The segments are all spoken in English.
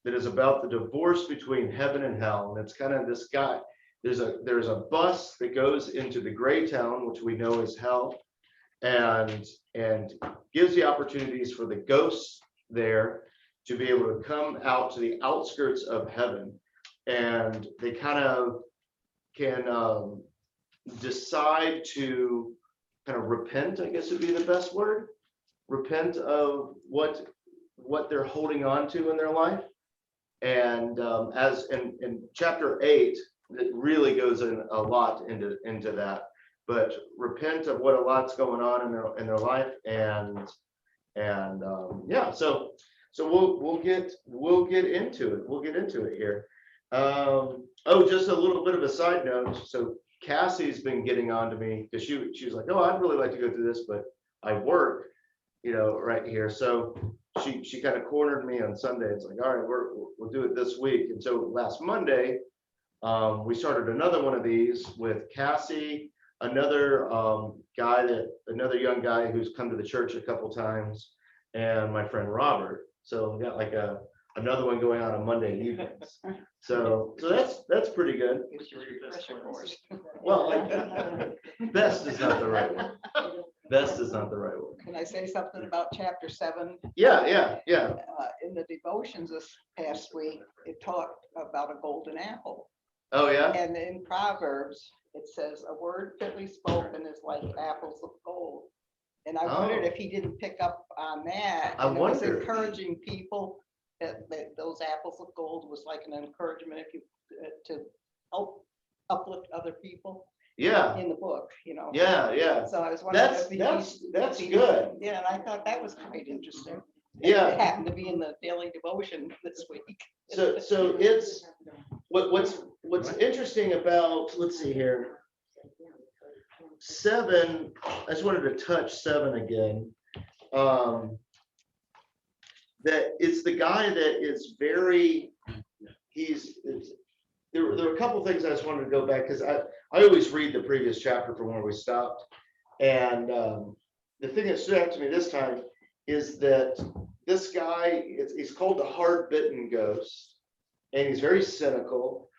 that is about the divorce between heaven and hell. And it's kind of this guy. There's a bus that goes into the gray town, which we know is hell, and gives the opportunities for the ghosts there to be able to come out to the outskirts of heaven, and they kind of can decide to kind of repent, I guess would be the best word, repent of what they're holding on to in their life. And as in chapter 8, it really goes in a lot into that, but repent of what a lot's going on in their life. And yeah, so we'll get into it. We'll get into it here. Oh, just a little bit of a side note. So Cassie's been getting on to me because she was like, oh, I'd really like to go through this, but I work, right here. So she kind of cornered me on Sunday. It's like, all right, we'll do it this week. And so last Monday, we started another one of these with Cassie, another another young guy who's come to the church a couple times, and my friend Robert. So we got like another one going on Monday evenings. So that's pretty good. Well, best is not the right one. Best is not the right one. Can I say something about chapter 7? Yeah. In the devotions this past week, it talked about a golden apple. Oh yeah. And in Proverbs, it says a word fitly spoken is like apples of gold. And I wondered if he didn't pick up on that. I And it was wonder. encouraging people that those apples of gold was like an encouragement if you to help uplift other people. Yeah. In the book, Yeah. So I was wondering That's good. Yeah, and I thought that was quite interesting. Yeah. It happened to be in the daily devotion this week. So it's what's interesting about, let's see here, 7. I just wanted to touch 7 again. That it's the guy that is very. There were a couple things I just wanted to go back because I always read the previous chapter from where we stopped, and the thing that stood out to me this time is that this guy he's called the hard-bitten ghost, and he's very cynical,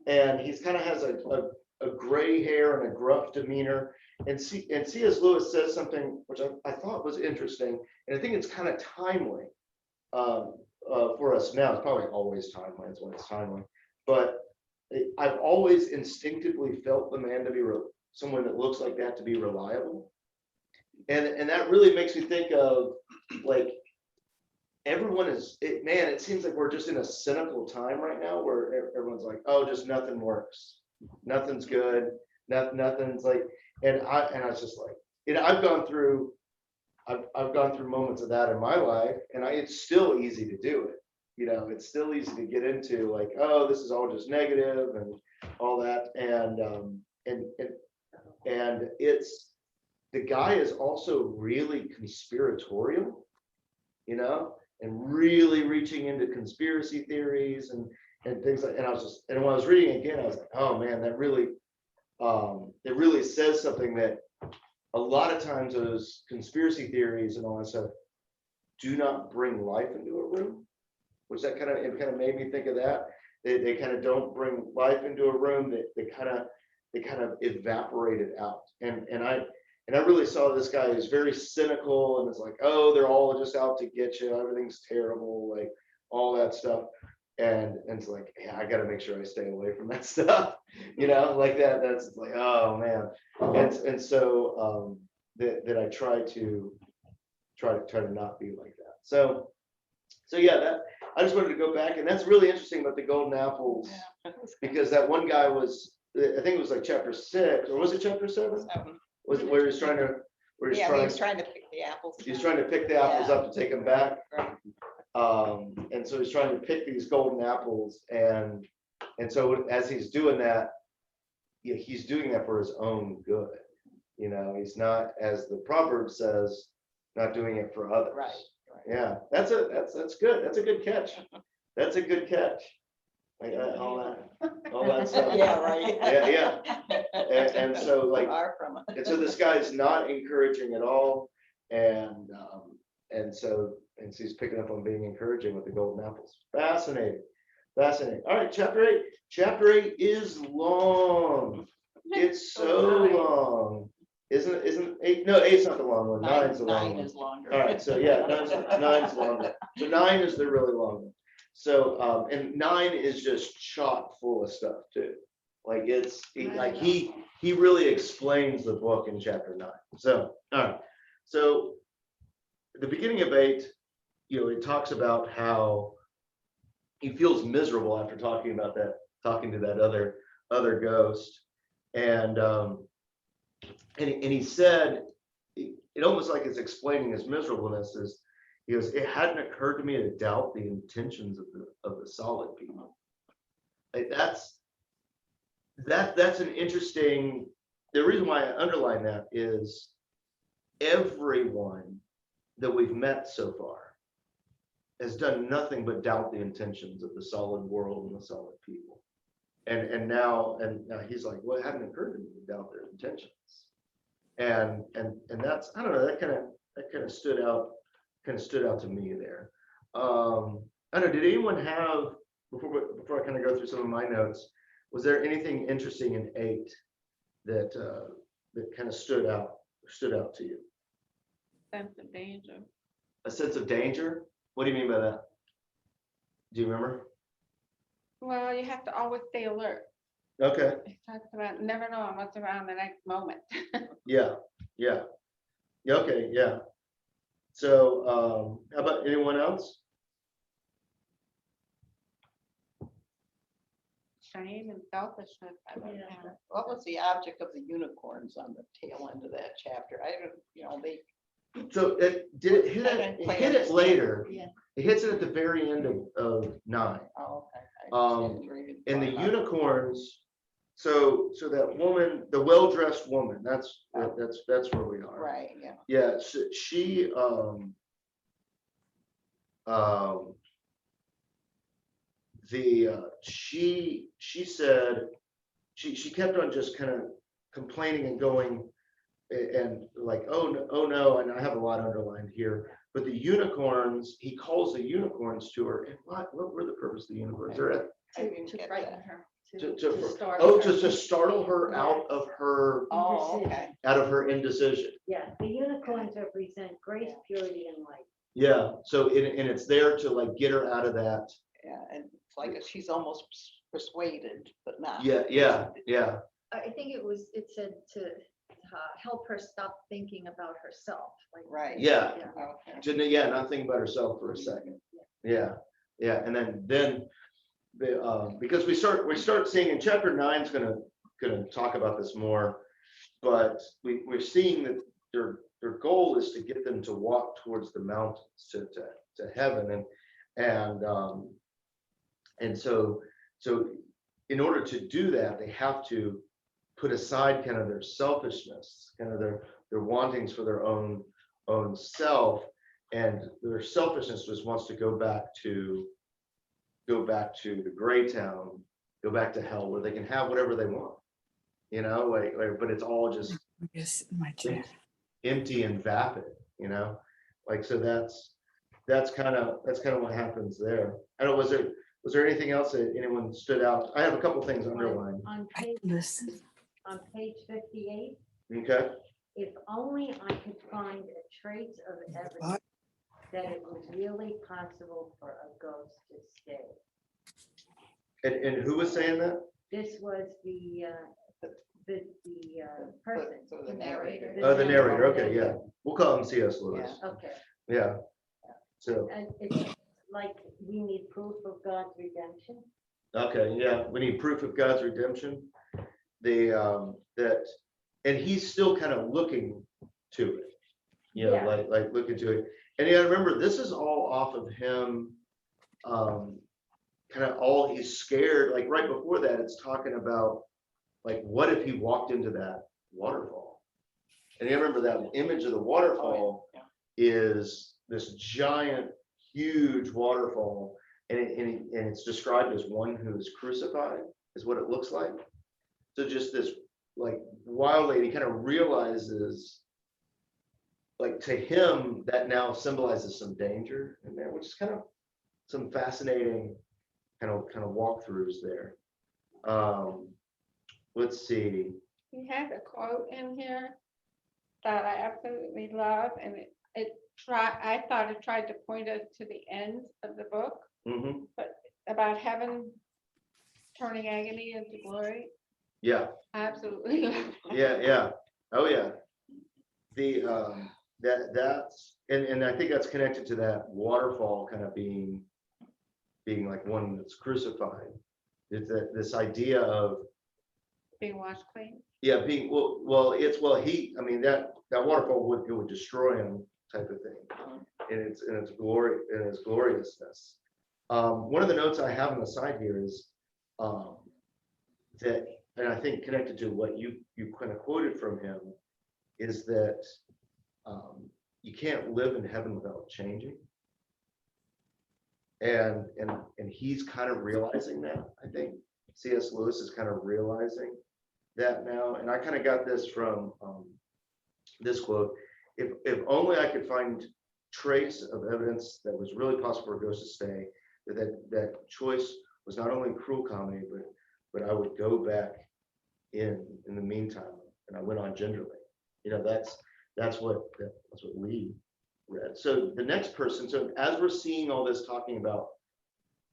and he's kind of has a gray hair and a gruff demeanor. And C.S. Lewis says something which I thought was interesting, and I think it's kind of timely for us now. It's probably always timely. That's why it's timely, but I've always instinctively felt the man to be someone that looks like that to be reliable, and that really makes me think of like everyone it seems like we're just in a cynical time right now where everyone's like, oh, just nothing works, nothing's good, nothing's like, and I was just like, I've gone through moments of that in my life, and it's still easy to do it. It's still easy to get into like, oh, this is all just negative and all that. And it's the guy is also really conspiratorial, and really reaching into conspiracy theories and things like, and when I was reading it again, I was like, oh man, that really, it really says something that a lot of times those conspiracy theories and all that stuff do not bring life into a room. Which it kind of made me think of that. They kind of don't bring life into a room. They kind of evaporate it out. And I really saw this guy who's very cynical and it's like, oh, they're all just out to get you. Everything's terrible, like all that stuff. And it's like, yeah, I got to make sure I stay away from that stuff. Like that. That's like, oh man. And so that I try to not be like that. So yeah, I just wanted to go back, and that's really interesting about the golden apples, because that one guy was, I think it was like chapter 6, or was it chapter 7? Was it where he's trying to? He was trying to pick the apples. He's trying to pick the apples up to take them back, and so he's trying to pick these golden apples, and so as he's doing that, he's doing that for his own good. He's not, as the proverb says, not doing it for others. Right. Yeah, that's good. That's a good catch. That's a good catch. Like all that stuff. Yeah, right. Yeah. And so like, Far from it. and so this guy's not encouraging at all, and so And she's picking up on being encouraging with the golden apples. Fascinating. Fascinating. All right, chapter 8. Chapter 8 is long. It's so long. Isn't 8? No, 8's not the long one. 9's the long Nine one. is longer. All right, so yeah, 9's longer. So 9 is the really long one. So and 9 is just chock full of stuff too. Like he really explains the book in chapter 9. So all right. So the beginning of 8, it talks about how he feels miserable after talking to that other ghost. And he said, it almost like it's explaining his miserableness is, he goes, it hadn't occurred to me to doubt the intentions of the solid people. Like that's an interesting, the reason why I underline that is everyone that we've met so far has done nothing but doubt the intentions of the solid world and the solid people. And now he's like, well, it hadn't occurred to me to doubt their intentions. And that's, I don't know, that kind of stood out to me there. I don't know, did anyone have, before I kind of go through some of my notes, was there anything interesting in 8 that kind of stood out to you? Sense of danger. A sense of danger? What do you mean by that? Do you remember? Well, you have to always stay alert. Okay. It talks about never knowing what's around the next moment. Yeah. Okay, yeah. So how about anyone else? Shame and selfishness. I wrote down. What was the object of the unicorns on the tail end of that chapter? I don't, they. So it hit it later. Yeah. It hits it at the very end of 9. Oh, okay. I didn't read it. And the unicorns, so that woman, the well-dressed woman, that's where we are. Right, yeah. Yeah, she she said she kept on just kind of complaining and going and like, oh no, and I have a lot underlined here, but the unicorns, he calls the unicorns to her, and what were the purpose of the unicorns? They're I didn't To get frighten that. her. to startle her. to startle her out of her Oh, okay. indecision. Yeah, the unicorns represent grace, purity, and light. Yeah, so and it's there to like get her out of that. Yeah, and it's like she's almost persuaded, but not. Yeah. I think it said to help her stop thinking about herself, like. Right. Yeah. Okay. Not thinking about herself for a second. Yeah, and then because we start seeing, in chapter 9 is gonna talk about this more, but we're seeing that their goal is to get them to walk towards the mountains to heaven, and so in order to do that, they have to put aside kind of their selfishness, kind of their wantings for their own self, and their selfishness just wants to go back to the gray town, go back to hell, where they can have whatever they want, like but it's all just Yes, my chair. empty and vapid, like, so that's kind of what happens there. I don't know, was there anything else that anyone stood out? I have a couple things underlined. On I page, listen. on page 58, Okay. if only I could find a trace of evidence that it was really possible for a ghost to stay. And who was saying that? This was the person. So the narrator. Oh, the narrator. Okay, yeah. We'll call him C.S. Lewis. Okay, Yeah. So, and it's like we need proof of God's redemption. okay, yeah, we need proof of God's redemption. And he's still kind of looking to it, Yeah. like looking to it. And yeah, remember, this is all off of him, kind of all he's scared. Like right before that, it's talking about like, what if he walked into that waterfall? And you remember that image of the waterfall is this giant, huge waterfall, and it's described as one who is crucified, is what it looks like. So just this like wild lady kind of realizes like to him, that now symbolizes some danger in there, which is kind of some fascinating kind of walkthroughs there. Let's see. He has a quote in here that I absolutely love, and I thought it tried to point us to the end of the book, Mhm. but about heaven turning agony into glory. Yeah, I absolutely love it. yeah. Oh, yeah. The, that's, and I think that's connected to that waterfall kind of being like one that's crucified. It's that, this idea of, Being washed clean. yeah, being, I mean, that waterfall would destroy him type of thing. In its glory, in its gloriousness. One of the notes I have on the side here is, that, and I think connected to what you kind of quoted from him, is that, you can't live in heaven without changing. And he's kind of realizing that. I think C.S. Lewis is kind of realizing that now. And I kind of got this from this quote: if only I could find trace of evidence that was really possible for a ghost to stay, that choice was not only cruel comedy, but I would go back in the meantime, and I went on gingerly. You know, that's what Lee read. So the next person, so as we're seeing all this, talking about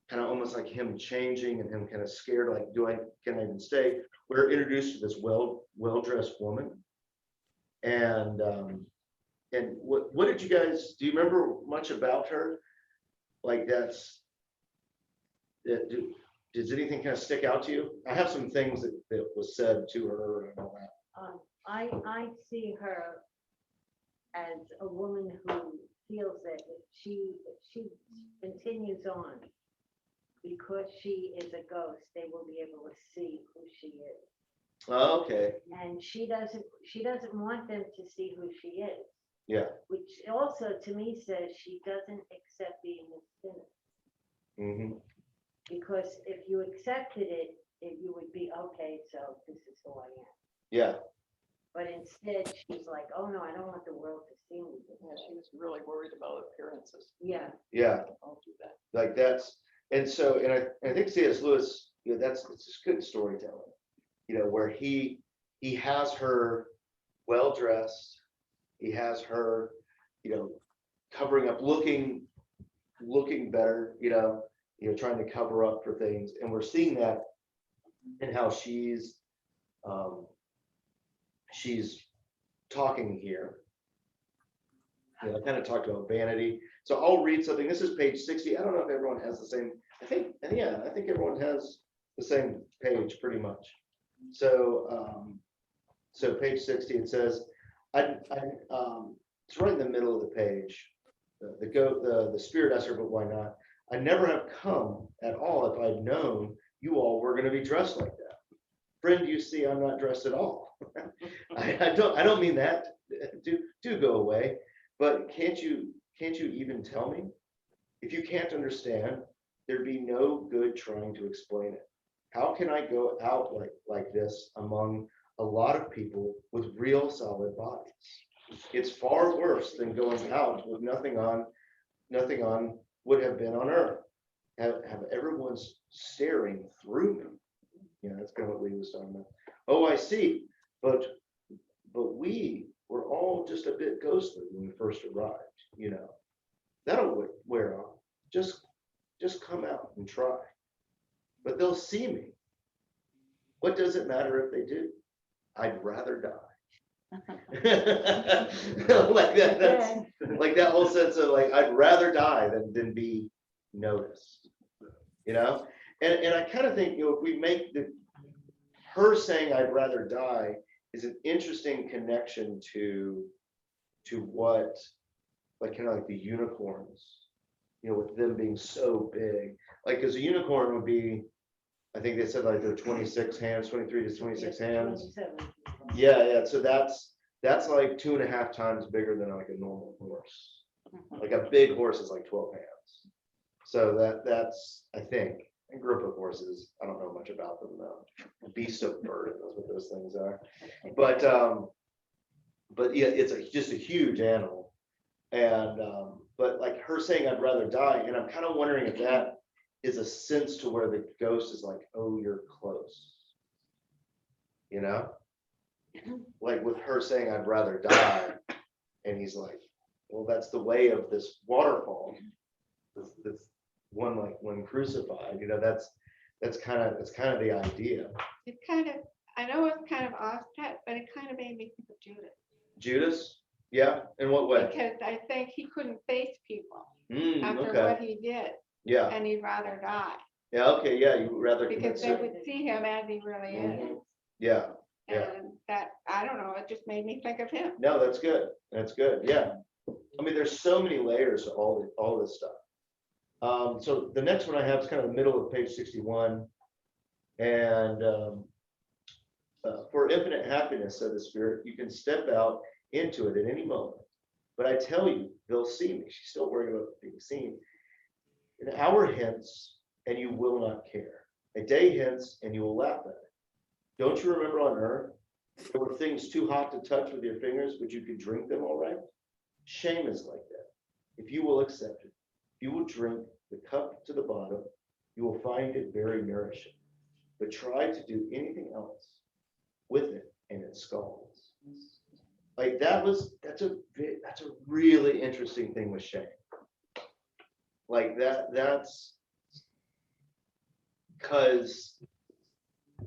kind of almost like him changing and him kind of scared, like, can I even stay? We're introduced to this well-dressed woman. And what did you guys, do you remember much about her? Like does anything kind of stick out to you? I have some things that was said to her and all that. I see her as a woman who feels that if she continues on, because she is a ghost, they will be able to see who she is. Oh, okay. And she doesn't want them to see who she is. Yeah. Which also to me says she doesn't accept being a sinner. Mm-hmm. Because if you accepted it, you would be, okay, so this is who I am. Yeah. But instead, she's like, oh no, I don't want the world to see me. Yeah, she was really worried about appearances. Yeah. Yeah. Don't do that. Like that's, and so, and I think C.S. Lewis, you know, it's just good storytelling, you know, where he has her well dressed, he has her, you know, covering up, looking better, you know, trying to cover up for things, and we're seeing that in how she's talking here. You know, I kind of talked about vanity. So I'll read something. This is page 60. I don't know if everyone has the same. I think everyone has the same page pretty much. So so page 60, it says, it's right in the middle of the page. The spirit asked her, but why not? I never have come at all if I'd known you all were going to be dressed like that. Friend, you see, I'm not dressed at all. I don't mean that. Do go away. But can't you even tell me? If you can't understand, there'd be no good trying to explain it. How can I go out like this among a lot of people with real solid bodies? It's far worse than going out with nothing on would have been on earth. Have everyone's staring through me. You know, that's kind of what Lee was talking about. Oh, I see. But we were all just a bit ghostly when we first arrived, you know. That'll wear off. Just come out and try. But they'll see me. What does it matter if they do? I'd rather die. Like that, that's like that whole sense of like, I'd rather die than be noticed, you know. And I kind of think, you know, if we make her saying I'd rather die is an interesting connection to what, like kind of like the unicorns, you know, with them being so big. Like, because a unicorn would be, I think they said like they're 26 hands, 23 to 26 hands. 27. Yeah. So that's like 2.5 times bigger than like a normal horse. Like a big horse is like 12 hands. So that's, I think, a group of horses. I don't know much about them though. Beast of burden is what those things are. But but yeah, it's just a huge animal. And, but like her saying, I'd rather die, and I'm kind of wondering if that is a sense to where the ghost is like, oh, you're close. You know? Like with her saying, I'd rather die, and he's like, well, that's the way of this waterfall. This one, like when crucified, you know, that's kind of the idea. It kind of, I know it's kind of offset, but it kind of made me think of Judas. Judas? Yeah, in what way? Because I think he couldn't face people after Okay, what he did, yeah, and he'd rather die, yeah, okay, yeah, you would rather commit because they suicide. would see him as he really is. Mhm. Yeah, yeah. And that, I don't know, it just made me think of him. No, that's good, yeah. I mean, there's so many layers to all this stuff. So the next one I have is kind of the middle of page 61. And for infinite happiness, said the Spirit, you can step out into it at any moment. But I tell you, they'll see me. She's still worried about being seen. An hour hence, and you will not care. A day hence, and you will laugh at it. Don't you remember on earth, there were things too hot to touch with your fingers, but you could drink them all right? Shame is like that. If you will accept it, if you will drink the cup to the bottom, you will find it very nourishing. But try to do anything else with it, and it scalds. Like that's a really interesting thing with shame. Like that's because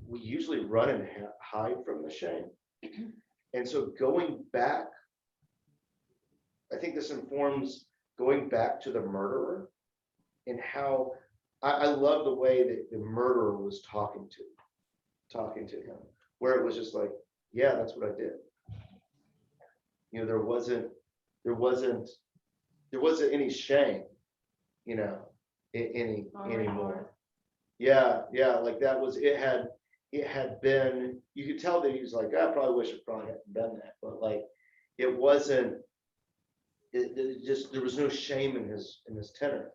we usually run and hide from the shame. And so going back, I think this informs going back to the murderer and how I love the way that the murderer was talking to him, where it was just like, yeah, that's what I did. You know, there wasn't any shame, you know, anymore. Yeah, like that was, it had been, you could tell that he was like, I probably wish I probably hadn't done that, but like, it wasn't, it just, there was no shame in his tenor.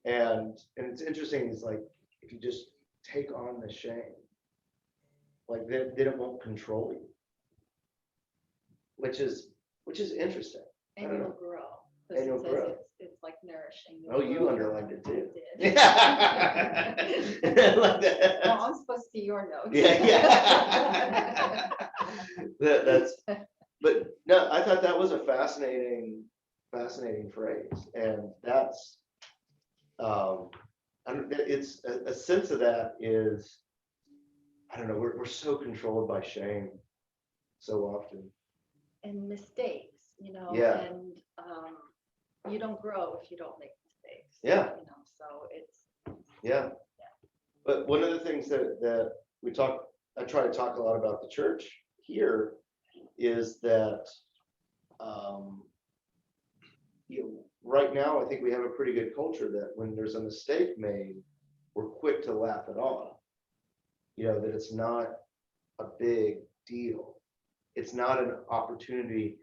And it's interesting, it's like, if you just take on the shame, like then it won't control you, which is interesting. I And don't you'll know. grow. 'cause And it you'll says grow. It's like nourishing. Oh, You'll you grow. underlined it too. I did. Like that. Well, I'm supposed to see your notes. Yeah. That's, but no, I thought that was a fascinating phrase, and that's, it's a sense of that is, I don't know, we're so controlled by shame so often. And mistakes, you know, Yeah. and you don't grow if you don't make mistakes. Yeah. You know, so it's, Yeah. But one of the things that I try to talk a lot about the church here is that, you know, right now, I think we have a pretty good culture that when there's a mistake made, we're quick to laugh it off. You know, that it's not a big deal. It's not an opportunity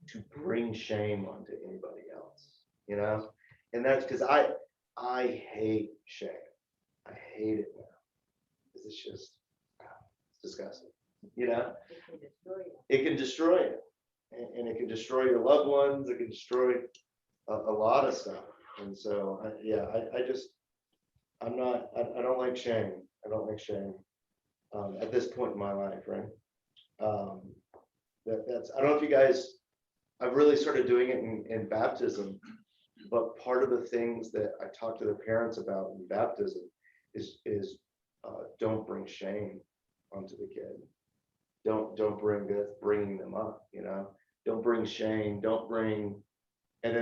to bring shame onto anybody else, you know? And that's because I hate shame. I hate it now. Because it's just, it's disgusting, you know? It can destroy you. It can destroy it. And it can destroy your loved ones. It can destroy a lot of stuff. And so, I don't like shame. I don't like shame at this point in my life, right? That's, I don't know if you guys, I've really started doing it in baptism, but part of the things that I talk to the parents about in baptism is don't bring shame onto the kid. Don't bring this, bringing them up, you know, don't bring shame, don't bring, and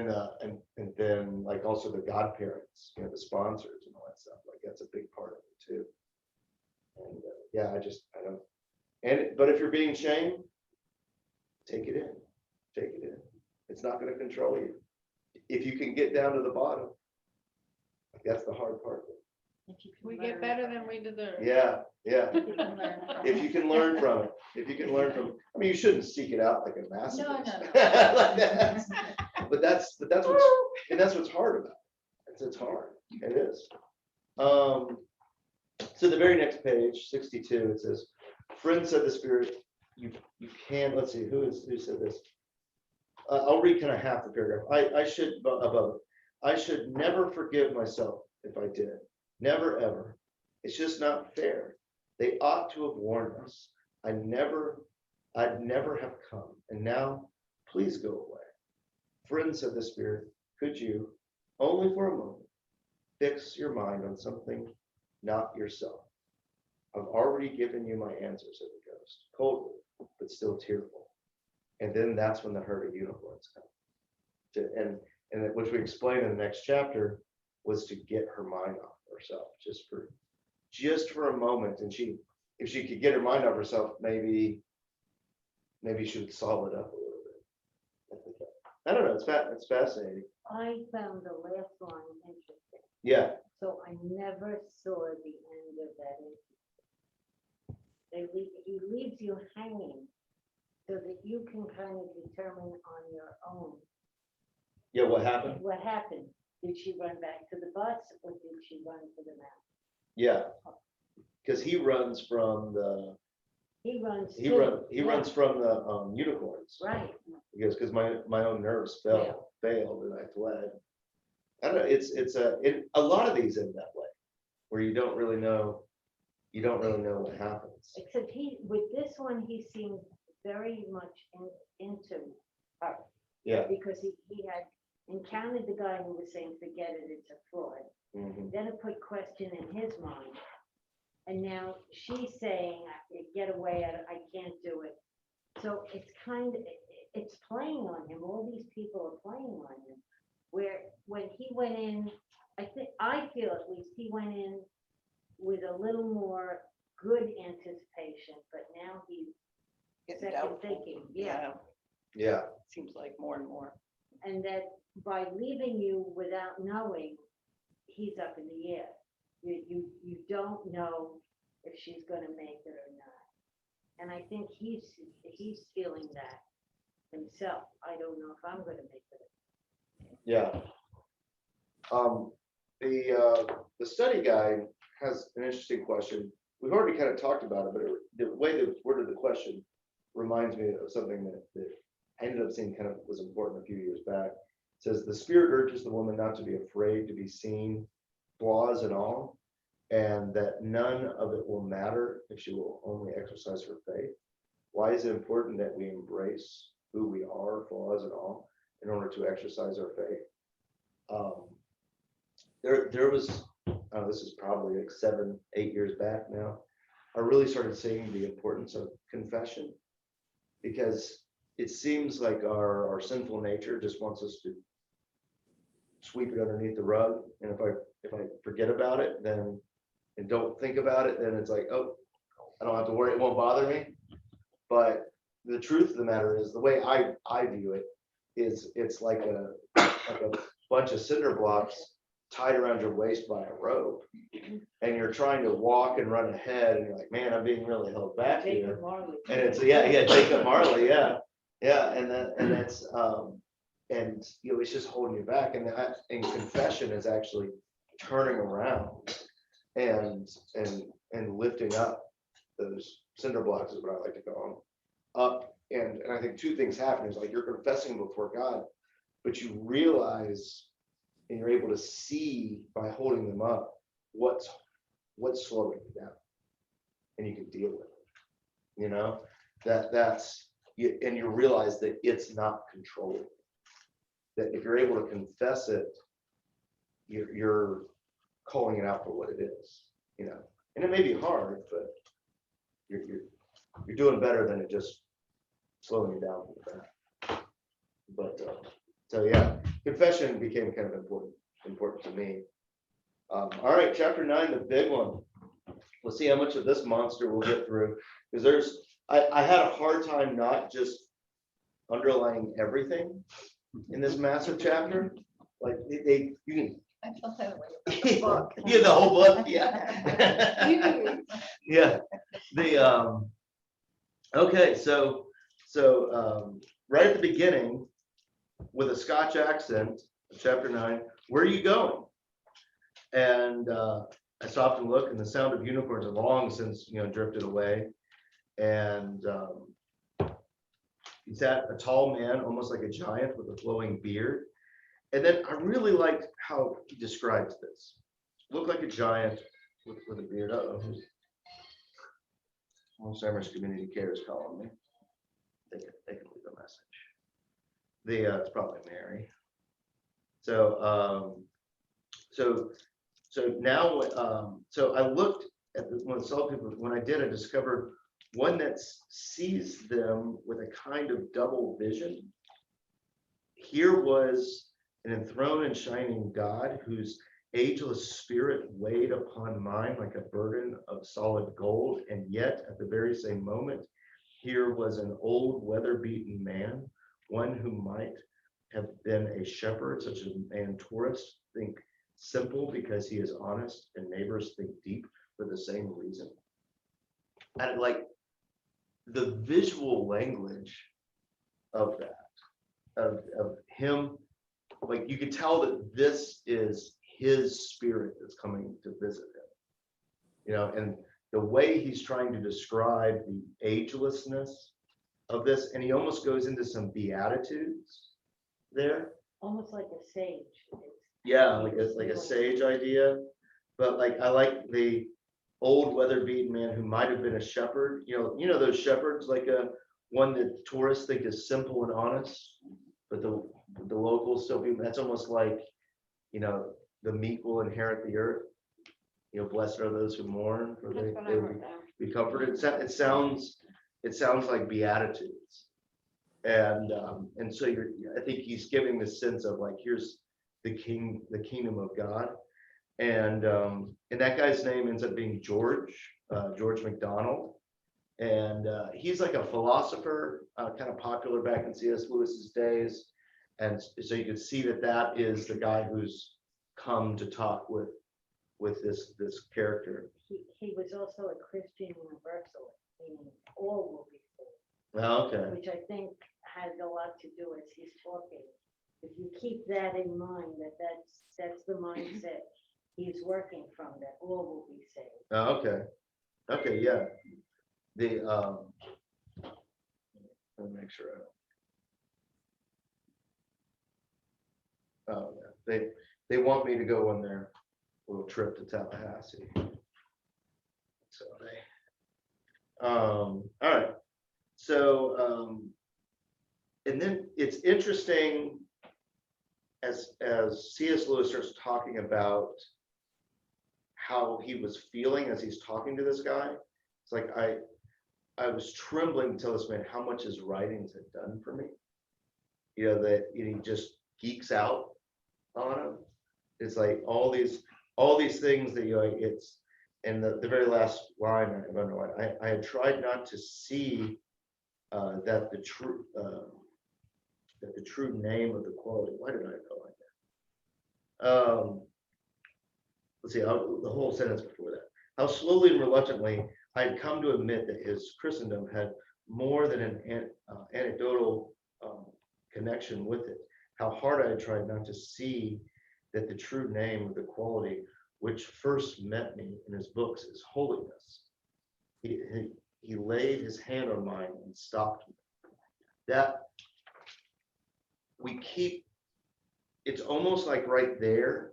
then like also the godparents, you know, the sponsors and all that stuff, like that's a big part of it too. And I don't, but if you're being shamed, take it in. It's not going to control you. If you can get down to the bottom, that's the hard part. If you can We get learn better from than it. we deserve. Yeah. If you can learn from If it. you can learn from it, I mean, you shouldn't seek it out like a masochist. No. Like that. But that's what's hard about it. It's hard. It is. So the very next page, 62, it says, "Friend," said the Spirit, you can't, let's see, who said this? I'll read kind of half the paragraph. I should, above, I should never forgive myself if I did. Never, ever. It's just not fair. They ought to have warned us. I'd never have come. And now, please go away. Friend, said the Spirit, could you, only for a moment, fix your mind on something not yourself? I've already given you my answer, said the ghost, coldly, but still tearful. And then that's when the herd of unicorns come. Which we explained in the next chapter was to get her mind off herself, just for a moment. And if she could get her mind off herself, maybe she would solve it up a little bit. I don't know. It's fascinating. I found the last line interesting. Yeah. So I never saw the end of that. He leaves you hanging so that you can kind of determine on your own Yeah. What happened? what happened. Did she run back to the bus or did she run to the mountain? Yeah. Because he runs from the He runs. he too. runs from the unicorns. Right. Because my own nerves failed and I fled. I don't know. It's a lot of these end that way, where you don't really know what happens. Except with this one, he seemed very much into her. Yeah. Because he had encountered the guy who was saying, forget it, it's a fraud. Mhm. Then it put question in his mind. And now she's saying, get away, I can't do it. So it's playing on him. All these people are playing on him. Where when he went in, I feel at least he went in with a little more good anticipation, but now he's Getting second doubtful. thinking, yeah. Yeah. Seems like more and more. And that by leaving you without knowing, he's up in the air. You don't know if she's gonna make it or not. And I think he's feeling that himself. I don't know if I'm gonna make it. Yeah. The study guide has an interesting question. We've already kind of talked about it, but the way they worded the question reminds me of something that I ended up seeing kind of was important a few years back. It says the Spirit urges the woman not to be afraid to be seen, flaws and all, and that none of it will matter if she will only exercise her faith. Why is it important that we embrace who we are, flaws and all, in order to exercise our faith? There was, this is probably like 7-8 years back now, I really started seeing the importance of confession, because it seems like our sinful nature just wants us to sweep it underneath the rug. And if I forget about it, then and don't think about it, then it's like, oh, I don't have to worry, it won't bother me. But the truth of the matter is, the way I view it is, it's like a bunch of cinder blocks tied around your waist by a rope, and you're trying to walk and run ahead, and you're like, man, I'm being really held back here. Jacob Marley. And it's Jacob Marley, yeah, and it's and it's just holding you back, and confession is actually turning around and lifting up those cinder blocks, is what I like to call them, up. And I think two things happen is, like, you're confessing before God, but you realize and you're able to see by holding them up what's slowing you down, and you can deal with it. That's you, and you realize that it's not controlling. That if you're able to confess it, you're calling it out for what it is. And it may be hard, but you're doing better than it just slowing you down from the back. But so yeah, confession became kind of important to me. All right, chapter 9, the big one. We'll see how much of this monster we'll get through, because I had a hard time not just underlining everything in this massive chapter. Like you can. I felt that way about the book. Yeah, the whole book. Yeah. Yeah. Okay, so right at the beginning, with a Scotch accent, chapter 9, where are you going? And I stopped and looked, and the sound of unicorns had long since drifted away. And He's at a tall man, almost like a giant with a flowing beard. And then I really liked how he describes this. Looked like a giant with a beard. Uh-oh. Alzheimer's Community Care is calling me. They can leave a message. It's probably Mary. So now so I looked at when I saw people, when I did, I discovered one that sees them with a kind of double vision. Here was an enthroned and shining God whose ageless spirit weighed upon mine like a burden of solid gold, and yet at the very same moment, here was an old weather-beaten man, one who might have been a shepherd, such as a man tourists think simple because he is honest, and neighbors think deep for the same reason. And like the visual language of that, of him, like you could tell that this is his spirit that's coming to visit him, and the way he's trying to describe the agelessness of this, and he almost goes into some beatitudes there. Almost like a sage. Yeah, like a sage idea, but like I like the old weather-beaten man who might have been a shepherd. You know those shepherds, like one that tourists think is simple and honest, but the locals still be. That's almost like, the meek will inherit the earth. Blessed are those who mourn, for That's what I they will wrote down. be comforted. It sounds like beatitudes, and so I think he's giving the sense of like, here's the kingdom of God, and that guy's name ends up being George MacDonald, and he's like a philosopher, kind of popular back in C.S. Lewis's days, and so you can see that is the guy who's come to talk with this character. He was also a Christian universalist, meaning all will be saved. Oh, okay. Which I think has a lot to do as he's talking. If you keep that in mind, that's the mindset he's working from, that all will be saved. Oh, okay, yeah. Let me make sure. Oh, yeah. They want me to go on their little trip to Tallahassee. So all right. So and then it's interesting as C.S. Lewis starts talking about how he was feeling as he's talking to this guy. It's like I was trembling to tell this man how much his writings had done for me. That he just geeks out on him. It's like all these things that it's, and the very last line I've underlined. I had tried not to see that the true name of the quality. Why did I go like that? Let's see, the whole sentence before that. How slowly and reluctantly I had come to admit that his Christendom had more than an anecdotal connection with it. How hard I had tried not to see that the true name of the quality which first met me in his books is holiness. He laid his hand on mine and stopped me. That we keep, it's almost like right there,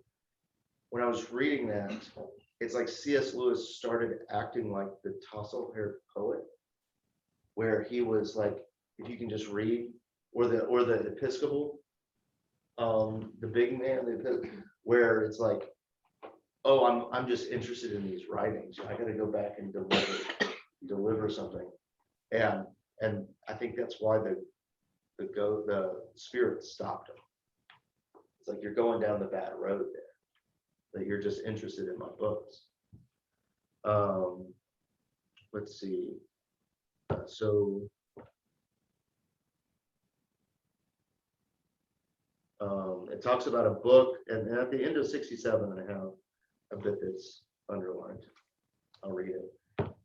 when I was reading that, it's like C.S. Lewis started acting like the tousle-haired poet, where he was like, if you can just read, or the Episcopal, the big man, where it's like, oh, I'm just interested in these writings. I got to go back and deliver something, and I think that's why the spirit stopped him. It's like you're going down the bad road there, that you're just interested in my books. Let's see. So it talks about a book, and at the end of 67, I have a bit that's underlined. I'll read it.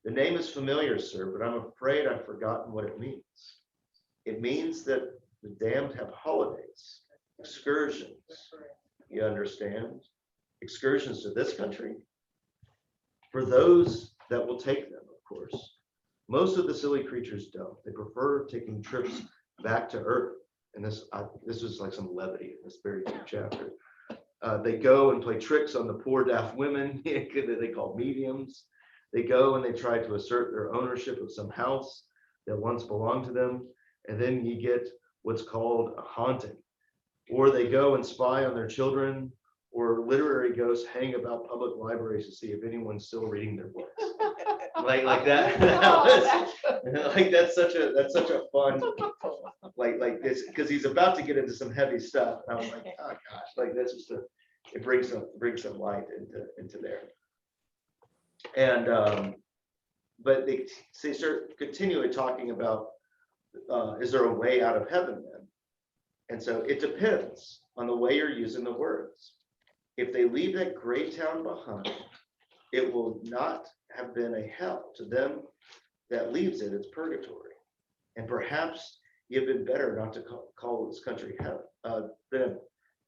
The name is familiar, sir, but I'm afraid I've forgotten what it means. It means that the damned have holidays, excursions. You understand? Excursions to this country? For those that will take them, of course. Most of the silly creatures don't. They prefer taking trips back to earth. And this was like some levity in this very deep chapter. They go and play tricks on the poor deaf women that they call mediums. They go and they try to assert their ownership of some house that once belonged to them. And then you get what's called a haunting. Or they go and spy on their children, or literary ghosts hang about public libraries to see if anyone's still reading their books. Like that. Like that's such a fun, like this, because he's about to get into some heavy stuff. And I was like, oh gosh, like that's just it brings some light into there. And but they start continually talking about, is there a way out of heaven then? And so it depends on the way you're using the words. If they leave that great town behind, it will not have been a hell to them that leaves it. It's purgatory. And perhaps you've been better not to call this country heaven. And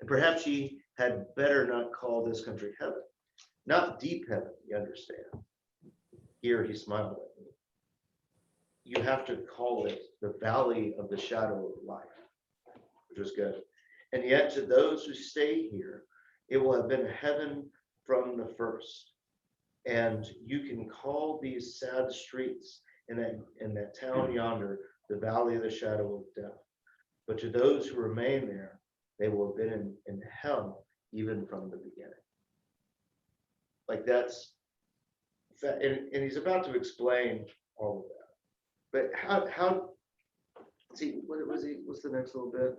perhaps ye had better not call this country heaven. Not deep heaven, you understand. Here he smiled at me. You have to call it the valley of the shadow of life, which was good. And yet to those who stay here, it will have been heaven from the first. And you can call these sad streets in that town yonder, the valley of the shadow of death. But to those who remain there, they will have been in hell even from the beginning. Like that's, and he's about to explain all of that. But how, see, what's the next little bit?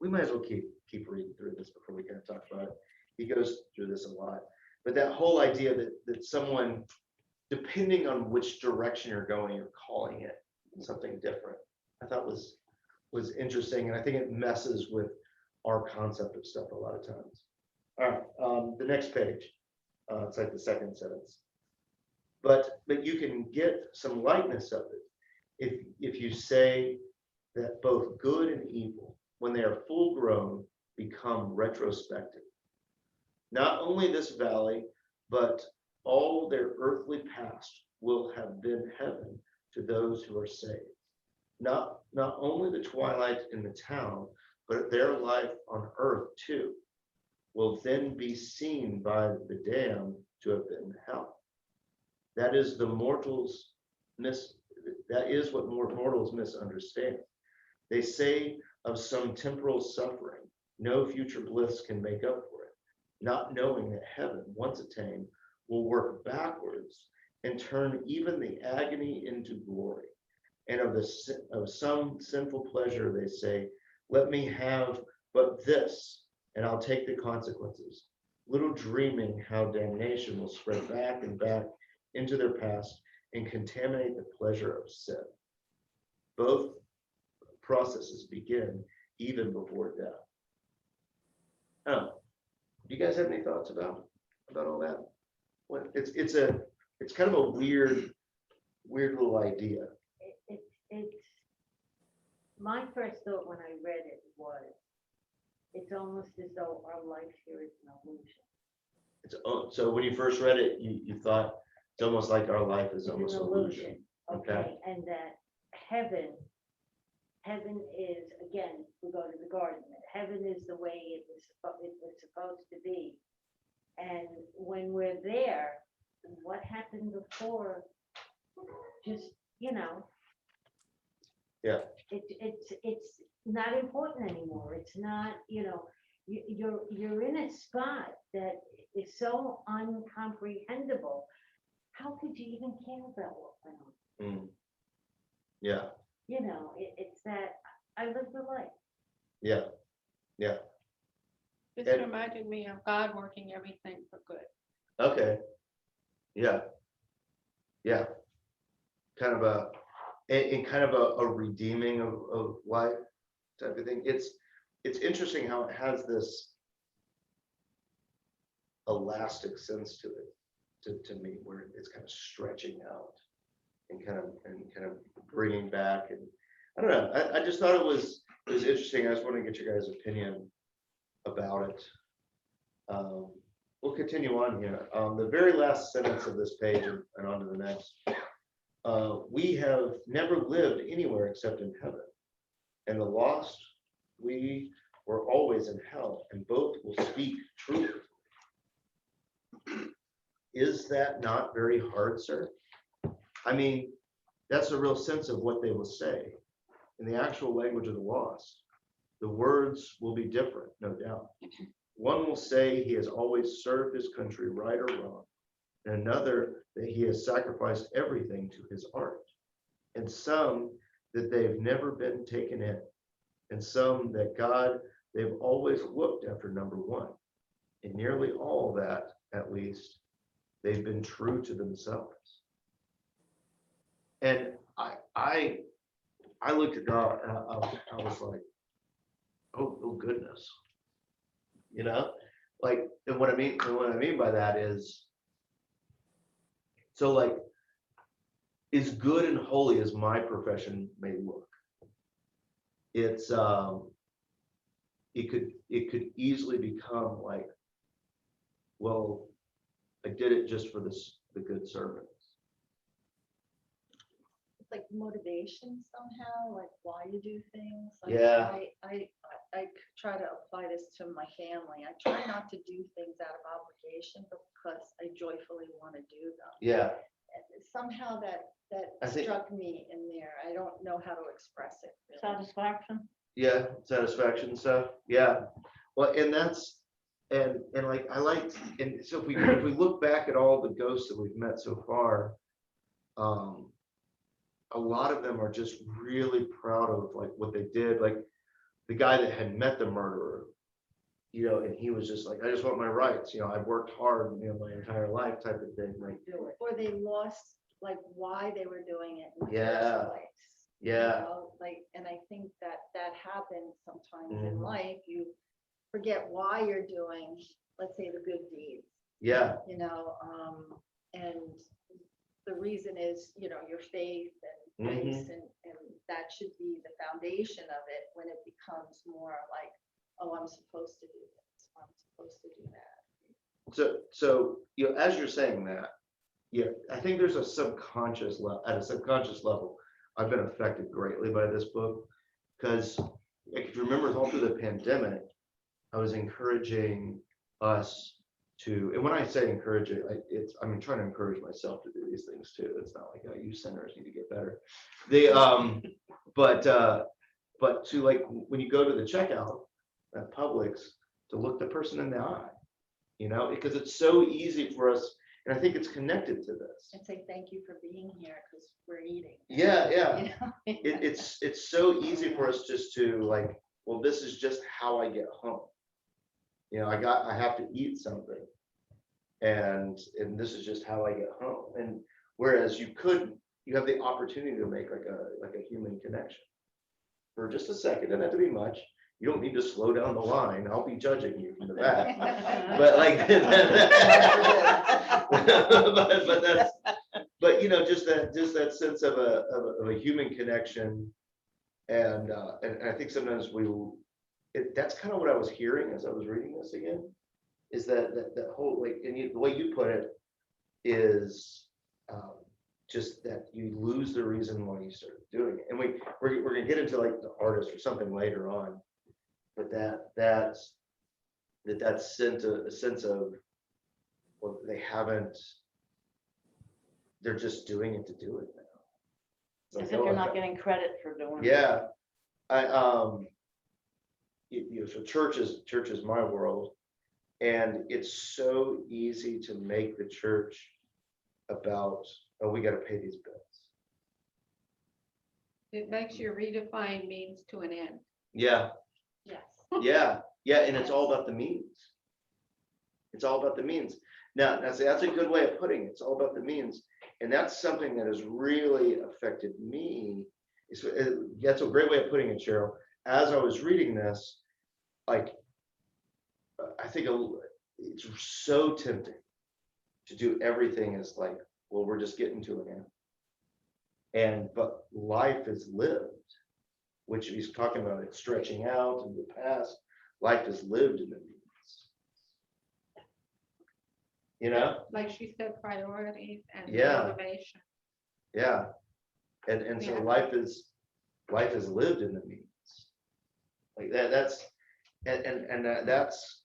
We might as well keep reading through this before we kind of talk about it. He goes through this a lot. But that whole idea that someone, depending on which direction you're going, you're calling it something different, I thought was interesting. And I think it messes with our concept of stuff a lot of times. All right, the next page. It's like the second sentence. But you can get some lightness of it if you say that both good and evil, when they are full grown, become retrospective. Not only this valley, but all their earthly past will have been heaven to those who are saved. Not only the twilight in the town, but their life on earth too will then be seen by the damned to have been hell. That is what mortals misunderstand. They say of some temporal suffering, no future bliss can make up for it, not knowing that heaven, once attained, will work backwards and turn even the agony into glory. And of some sinful pleasure, they say, let me have but this, and I'll take the consequences, little dreaming how damnation will spread back and back into their past and contaminate the pleasure of sin. Both processes begin even before death. Oh, do you guys have any thoughts about all that? What it's kind of a weird little idea. It's my first thought when I read it was, it's almost as though our life here is an illusion. So when you first read it, you thought it's almost like our life is It's almost an an illusion. Okay, and that heaven is, again, we go to the garden, that heaven is the way it was supposed to be. And when we're there, what happened before, just, Yeah. It's not important anymore. It's not, you're in a spot that is so uncomprehendable. How could you even care about what went on? Yeah. It's that I live the life. Yeah. This And- reminded me of God working everything for good. Okay. Yeah. Kind of a redeeming of life type of thing. It's interesting how it has this elastic sense to it, to me, where it's kind of stretching out and kind of bringing back. And I don't know. I just thought it was interesting. I just want to get your guys' opinion about it. We'll continue on here. The very last sentence of this page and on to the next. we have never lived anywhere except in heaven. And the lost, we were always in hell, and both will speak truth. Is that not very hard, sir? I mean, that's a real sense of what they will say. In the actual language of the lost, the words will be different, no doubt. One will say he has always served his country, right or wrong, and another that he has sacrificed everything to his art, and some that they've never been taken in, and some that God, they've always looked after number one. In nearly all that, at least, they've been true to themselves. And I looked at God and I was like, oh goodness. You know, like, and what I mean by that is, so like, as good and holy as my profession may look, it's it could easily become like, well, I did it just for the good servants. It's like motivation somehow, like why you do things. Like Yeah. I try to apply this to my family. I try not to do things out of obligation, but because I joyfully want to do them. Yeah, And somehow that I think- struck me in there. I don't know how to express it. really. Satisfaction. yeah, satisfaction stuff. Yeah. Well, and that's and like I liked, and so if we look back at all the ghosts that we've met so far, a lot of them are just really proud of like what they did. Like the guy that had met the murderer, you know, and he was just like, I just want my rights. You know, I've worked hard, you know, my entire life, type of thing. Like, Do it. Or they lost like why they were doing it in the Yeah. first place. you yeah, know, like, and I think that happens sometimes in Mhm. life. You forget why you're doing, let's say, the good deeds, yeah, you know, and the reason is, you know, your faith and grace, and that should be the foundation of it. When it becomes more like, oh, I'm supposed to do this, I'm supposed to do that. So you know, as you're saying that, yeah, I think there's a subconscious level. At a subconscious level, I've been affected greatly by this book because, like, if you remember, all through the pandemic, I was encouraging us to, and when I say encouraging, I'm trying to encourage myself to do these things too. It's not like, oh, you sinners need to get better. They but to, like, when you go to the checkout at Publix, to look the person in the eye, you know, because it's so easy for us, and I think it's connected to this. And say thank you for being here because we're eating. Yeah, yeah. You know? It's so easy for us just to like, well, this is just how I get home. You know, I have to eat something. And this is just how I get home. And whereas you have the opportunity to make like a human connection for just a second. Doesn't have to be much. You don't need to slow down the line. I'll be judging you from the back. But like, but you know, just that sense of a human connection. And I think sometimes that's kind of what I was hearing as I was reading this again, is that whole, like, and the way you put it is just that you lose the reason why you started doing it. And we're gonna get into like the artist or something later on, but that's a sense of, well, they're just doing it to do it now. It's As like, if oh, you're I not thought- getting credit for doing it. Yeah, so church is my world, and it's so easy to make the church about, oh, we got to pay these bills. It makes you redefine means to an end. Yeah, Yes. yeah, and it's all about the means. It's all about the means. Now, that's a good way of putting it. It's all about the means, and that's something that has really affected me. That's a great way of putting it, Cheryl. As I was reading this, like, I think it's so tempting to do everything as like, well, we're just getting to an end. But life is lived, which he's talking about, it stretching out in the past. Life is lived in the means. You know? Like she said, priorities and Yeah. motivation. Yeah. And so Yeah. life is lived in the means. Like that's, that's,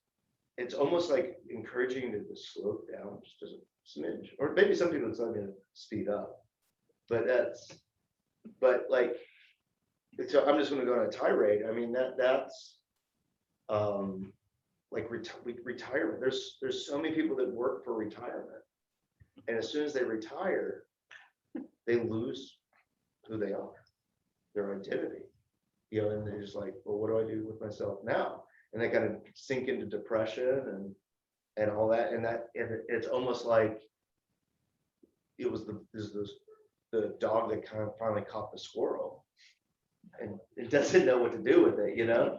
it's almost like encouraging to just slow down just a smidge, or maybe some people it's not gonna speed up. But like, so I'm just gonna go on a tirade. I mean, that's, like retirement. There's so many people that work for retirement. And as soon as they retire, they lose who they are, their identity. You know, and they're just like, well, what do I do with myself now? And they kind of sink into depression and all that. And it's almost like it was the dog that kind of finally caught the squirrel. And it doesn't know what to do with it, you know?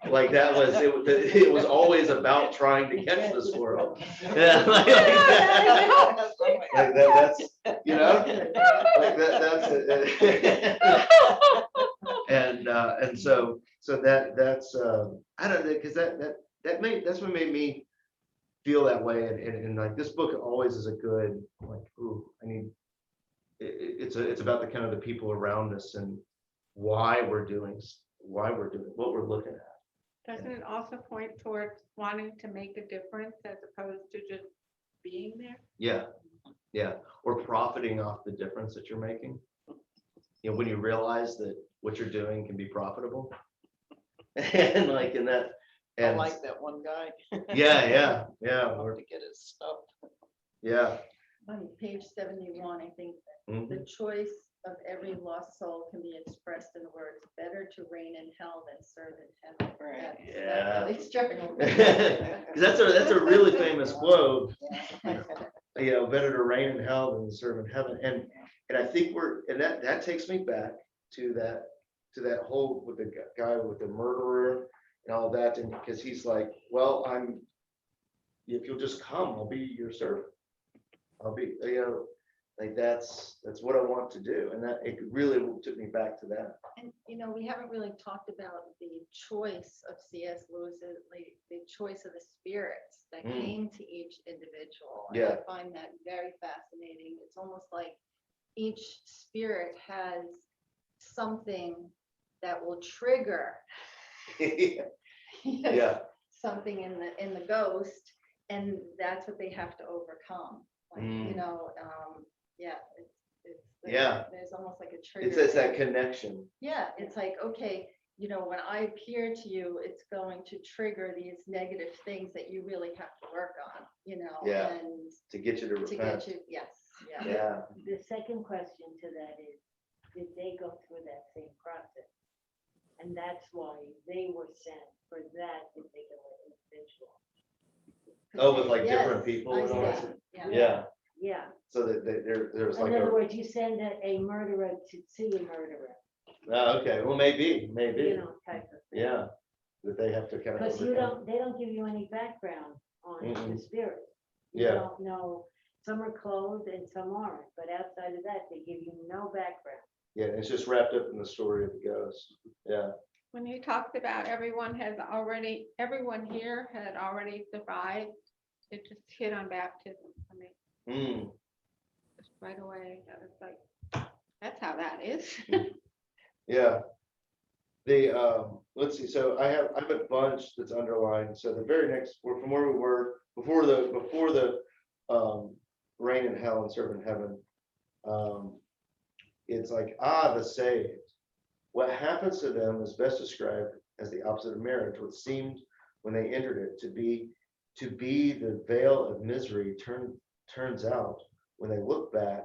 Like that was, it was always about trying to catch the squirrel. Yeah, like that's, you know, like that's it. And so that's, I don't know, because that's what made me feel that way. And like this book always is a good, like, ooh, I need, it's about the kind of the people around us and why we're doing what we're looking at. Doesn't it also point towards wanting to make a difference as opposed to just being there? Yeah, or profiting off the difference that you're making. You know, when you realize that what you're doing can be profitable. And like in that, I and like that one guy. yeah, To get his stuff. yeah. On page 71, I think Mhm. the choice of every lost soul can be expressed in the words, better to reign in hell than serve in heaven. Right. That Yeah. really struck me. 'Cause that's a really famous quote. You know, better to reign in hell than to serve in heaven. And I think that takes me back to that whole with the guy with the murderer and all that. And because he's like, well, if you'll just come, I'll be your servant. I'll be, you know, like that's what I want to do. And that it really took me back to that. And, you know, we haven't really talked about the choice of C.S. Lewis's, like, the choice of the spirits that Mm. came to each individual. And Yeah. I find that very fascinating. It's almost like each spirit has something that will trigger Yeah. something in the ghost, and that's what they have to overcome. Like, you Mm. know, yeah, Yeah. there's almost like a trigger. It's there. that connection. Yeah, it's like, okay, you know, when I appear to you, it's going to trigger these negative things that you really have to work on, you know, Yeah. and To get you to to repent. get you, yes, yeah. Yeah. The second question to that is, did they go through that same process? And that's why they were sent for that particular individual. Oh, with like Yes, different people I and all that. see. stuff? Yeah. Yeah. Yeah, So that there was like in other a, words, you send a murderer to see a murderer, okay, well, maybe, you know, type of thing. yeah. That they have to kind of. Because overcome. they don't give you any background on the Mm-mm. spirit. You Yeah. don't know, some are clothed and some aren't, but outside of that, they give you no background. Yeah, it's just wrapped up in the story of the ghost. Yeah. When you talked about everyone here had already survived, it just hit on baptism for me, Mm. just right away. I was like, that's how that is. Yeah. Let's see, so I have a bunch that's underlined. So the very next, from where we were before the reign in hell and serve in heaven. It's like, the saved. What happens to them is best described as the opposite of marriage. What seemed when they entered it to be the veil of misery turns out when they look back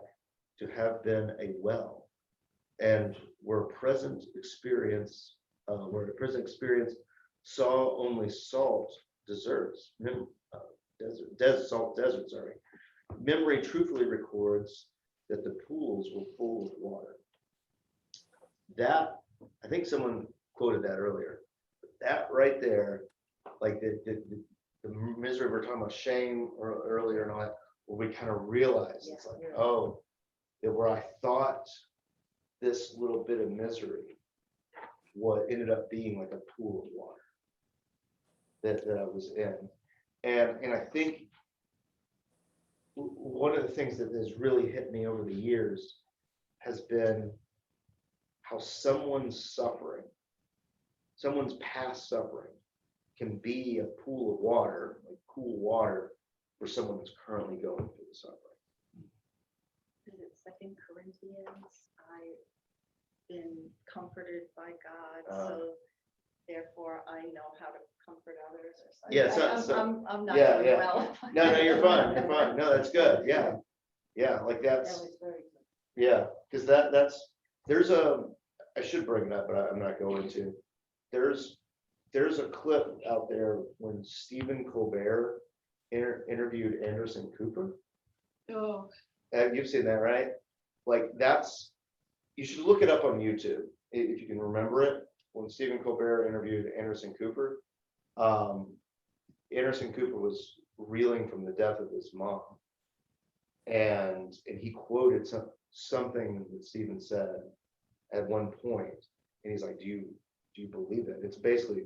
to have been a well, and where present experience saw only salt deserts, salt desert, sorry. Memory truthfully records that the pools were full of water. That, I think someone quoted that earlier. That right there, like the misery, we're talking about shame or earlier and all that, where we kind of realize it's like, oh, that where I thought this little bit of misery, what ended up being like a pool of water that I was in. And I think one of the things that has really hit me over the years has been how someone's suffering, someone's past suffering can be a pool of water, like cool water, for someone who's currently going through the suffering. Is it Second Corinthians? I've been comforted by God, so therefore I know how to comfort others or something. Yeah, I'm not yeah, doing yeah. well. No, you're fine, you're fine. No, that's good. Yeah. Yeah, like That that's, was very good. yeah, because there's I should bring it up, but I'm not going to. There's a clip out there when Stephen Colbert interviewed Anderson Cooper. Oh, You've seen that, right? Like you should look it up on YouTube if you can remember it. When Stephen Colbert interviewed Anderson Cooper, Anderson Cooper was reeling from the death of his mom, and he quoted something that Stephen said at one point, and he's like, "Do you believe it?" It's basically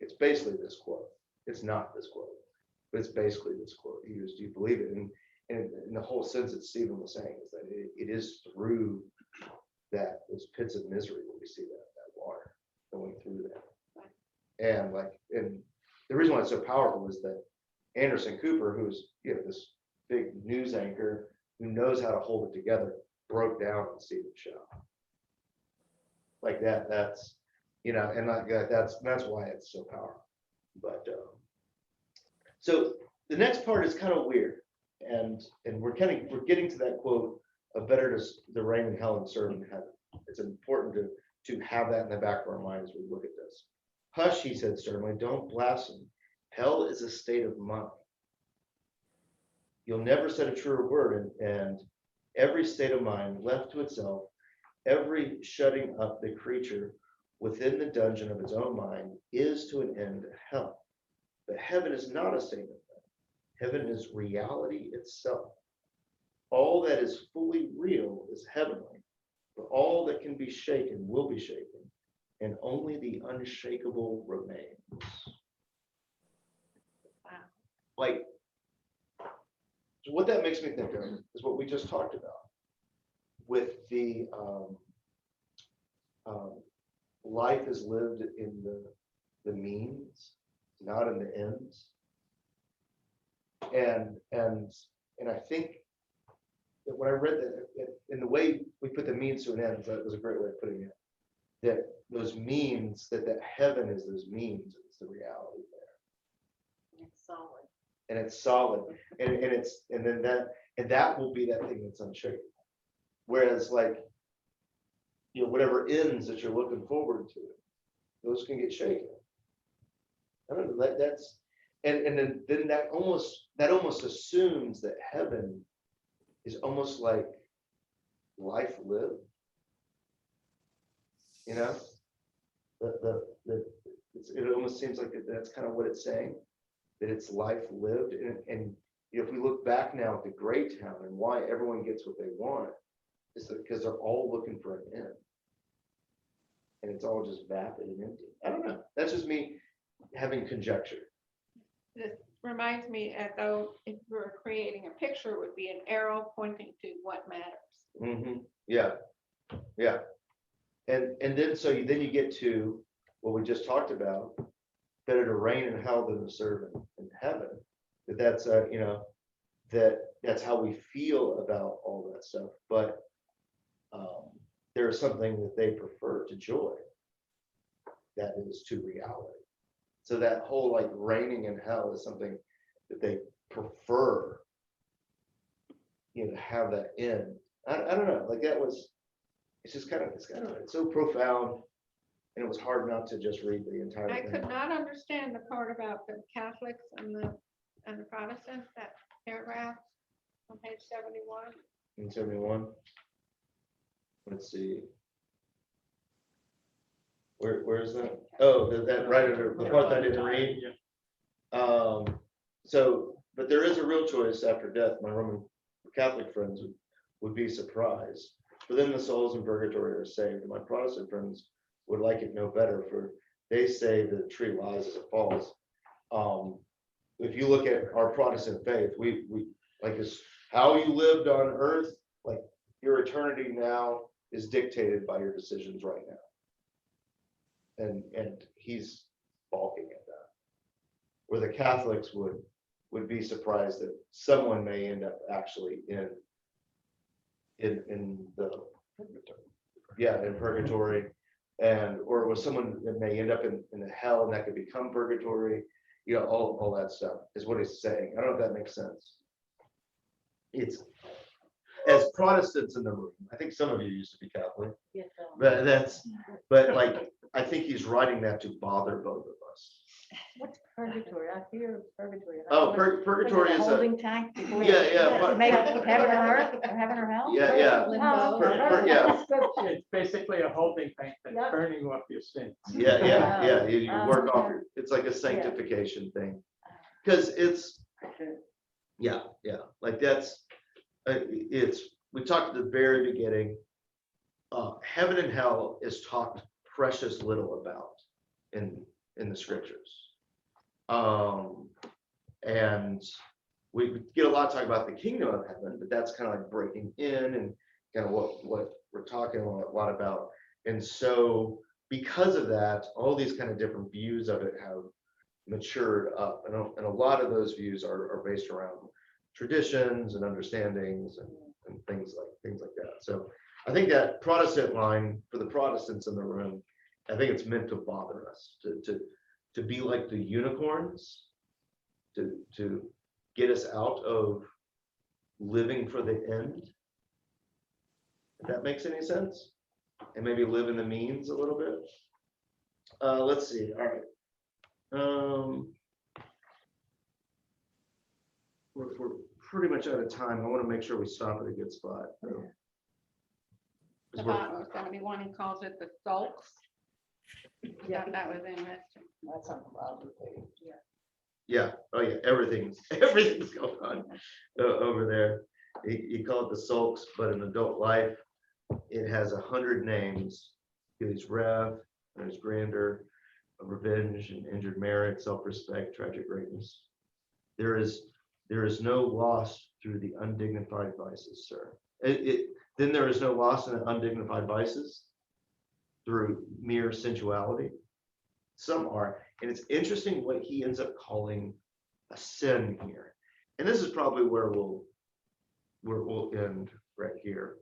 this quote. It's not this quote, but it's basically this quote. He goes, "Do you believe it?" And in the whole sense that Stephen was saying is that it is through those pits of misery where we see that water going through that. And the reason why it's so powerful is that Anderson Cooper, who's this big news anchor who knows how to hold it together, broke down on Stephen's show. Like that's and like that's why it's so powerful. But so the next part is kind of weird, and we're getting to that quote of better to reign in hell and serve in heaven. It's important to have that in the back of our mind as we look at this. Hush, he said sternly, don't blaspheme. Hell is a state of mind. You'll never said a truer word, and every state of mind left to itself, every shutting up the creature within the dungeon of its own mind is to an end hell. But heaven is not a state of mind. Heaven is reality itself. All that is fully real is heavenly, but all that can be shaken will be shaken, and only the unshakable remains. wow. Like, so what that makes me think of is what we just talked about with the life is lived in the means, not in the ends. And I think that when I read that, in the way we put the means to an end, that was a great way of putting it. That those means, that heaven is those means, it's the reality there. It's solid. And it's solid, and that will be that thing that's unshakable. Whereas, like, whatever ends that you're looking forward to, those can get shaken. I don't know, that's and then that almost assumes that heaven is almost like life lived. It almost seems like that's kind of what it's saying, that it's life lived. And if we look back now at the Great Town and why everyone gets what they want, is that because they're all looking for an end. And it's all just vapid and empty. I don't know. That's just me having conjecture. This reminds me as though if we were creating a picture, it would be an arrow pointing to what matters. Yeah. And then then you get to what we just talked about, better to reign in hell than to serve in heaven. That's how we feel about all that stuff. But there is something that they prefer to joy, that is to reality. So that whole like reigning in hell is something that they prefer, to have that end. I don't know, like it's so profound, and it was hard not to just read the entire I thing. could not understand the part about the Catholics and the Protestants, that paragraph on page 71. In 71. Let's see. Where is that? Oh, that right under the part that I didn't read. But there is a real choice after death. My Roman Catholic friends would be surprised. For them, the souls in purgatory are saved. My Protestant friends would like it no better, for they say the tree lies as it falls. If you look at our Protestant faith, we like this, how you lived on earth, like your eternity now is dictated by your decisions right now. And he's balking at that. Where the Catholics would be surprised that someone may end up actually in the, yeah, in purgatory, and or with someone that may end up in the hell, and that could become purgatory, you know, all that stuff is what he's saying. I don't know if that makes sense. It's, as Protestants in the room, I think some of you used to be Catholic, Yes, but like, I think he's writing that to bother both of us. What's purgatory? I fear purgatory. Oh, purgatory is a, Holding tank. Yeah, but- Make it heaven or earth, or heaven or hell? yeah, yeah, Limbo. yeah. It's basically a holding tank Yeah. that's burning off your sins. Yeah, you Oh, work off, okay. it's like a sanctification thing. Cause it's, yeah, like that's, it's, we talked at the very beginning. Heaven and hell is talked precious little about in the scriptures. And we get a lot of talk about the kingdom of heaven, but that's kind of like breaking in and kind of what we're talking a lot about. And so because of that, all these kind of different views of it have matured up, and a lot of those views are based around traditions and understandings and things like that. So I think that Protestant line, for the Protestants in the room, I think it's meant to bother us, to be like the unicorns, to get us out of living for the end. If that makes any sense, and maybe live in the means a little bit. Let's see. All right. We're pretty much out of time. I want to make sure we stop at a good spot. though. 'Cause we're- About 71, he calls it the sulks. Yeah, that was interesting. That's on the Wilder page. Yeah, oh yeah, everything's going on over there. You call it the sulks, but in adult life, it has 100 names. There's rev, there's grandeur, revenge, and injured merit, self-respect, tragic greatness. There is no loss through the undignified vices, sir. Then there is no loss in the undignified vices through mere sensuality. Some are, and it's interesting what he ends up calling a sin here. And this is probably where we'll end right here.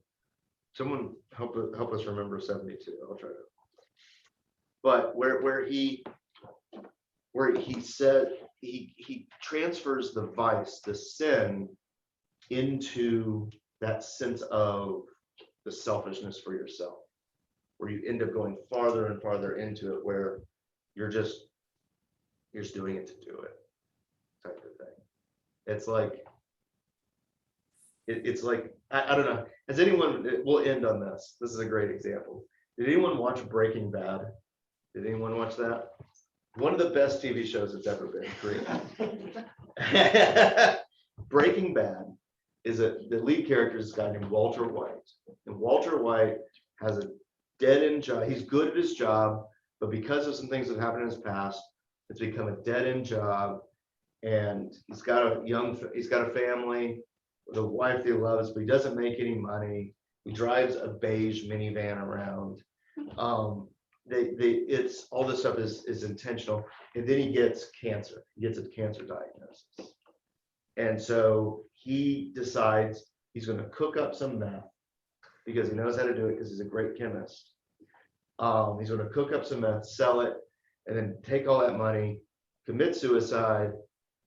Someone help us remember 72. I'll try to. But where he said he transfers the vice, the sin, into that sense of the selfishness for yourself, where you end up going farther and farther into it, where you're just doing it to do it, type of thing. It's like I don't know. Has anyone? We'll end on this. This is a great example. Did anyone watch Breaking Bad? Did anyone watch that? One of the best TV shows that's ever been created. Breaking Bad is the lead character is a guy named Walter White, and Walter White has a dead-end job. He's good at his job, but because of some things that happened in his past, it's become a dead-end job. And he's got a family with a wife that he loves, but he doesn't make any money. He drives a beige minivan around. It's all this stuff is intentional, and then he gets cancer. He gets a cancer diagnosis, and so he decides he's going to cook up some meth because he knows how to do it because he's a great chemist. He's going to cook up some meth, sell it, and then take all that money, commit suicide,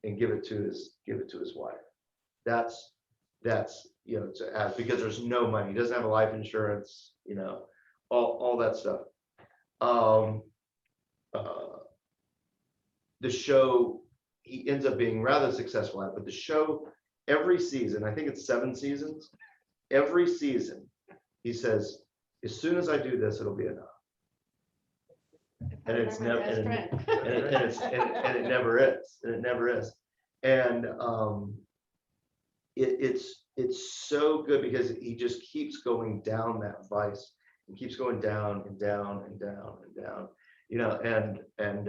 and give it to his wife. That's because there's no money. He doesn't have a life insurance, all that stuff. The show, he ends up being rather successful at, but the show, every season, I think it's 7 seasons, every season, he says, as soon as I do this, it'll be enough. And it's never, Best and friend. it never is, and it never is. And it's so good because he just keeps going down that vice and keeps going down and down and down and down, and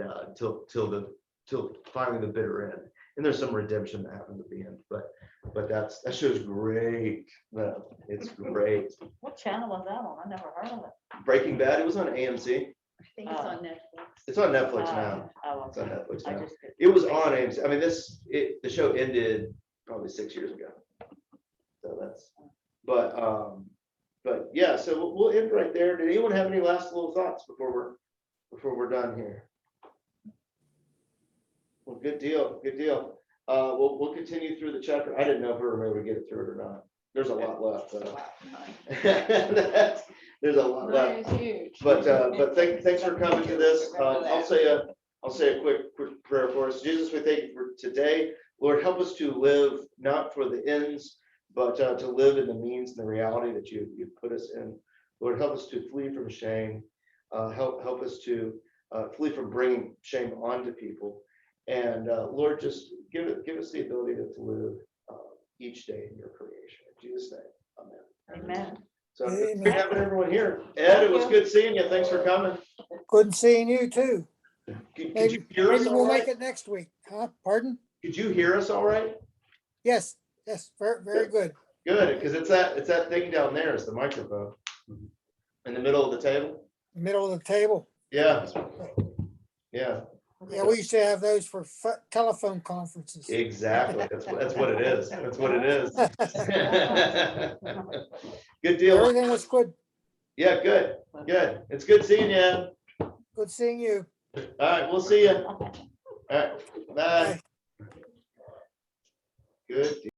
till finally the bitter end. And there's some redemption that happens at the end, but that show's great. It's great. What What channel was that on? I never heard of it. Breaking Bad, it was on AMC. I think it's on Netflix. It's on Netflix now. Oh, It's on okay. Netflix I now. just. It was on AMC. I mean, the show ended probably 6 years ago. So but yeah, so we'll end right there. Did anyone have any last little thoughts before we're done here? Well, good deal, good deal. We'll continue through the chapter. I didn't know if we were able to get it through it or not. There's a lot left. There's a lot left. Mine is huge. But thanks for coming to this. I'll say a quick prayer for us. Jesus, we thank you for today. Lord, help us to live not for the ends, but to live in the means and the reality that you've put us in. Lord, help us to flee from shame. Help us to flee from bringing shame onto people. And Lord, just give us the ability to live each day in your creation. In Jesus' name, amen. Amen. So Amen. good having everyone here. Ed, it was good seeing you. Thanks for coming. Good seeing you too. Could Maybe, you hear us maybe all we'll right? make it next week, huh? Pardon? Could you hear us all right? Yes, very, very good. Good, because it's that thing down there. It's the microphone in the middle of the table. Middle of the table. Yeah. Yeah, Yeah, we used to have those for telephone conferences. exactly. That's what it is. That's what it is. Good deal. Everything was good. Yeah, good. Good. It's good seeing you. Good seeing you. All right, we'll see you. All right, bye. Bye. Good.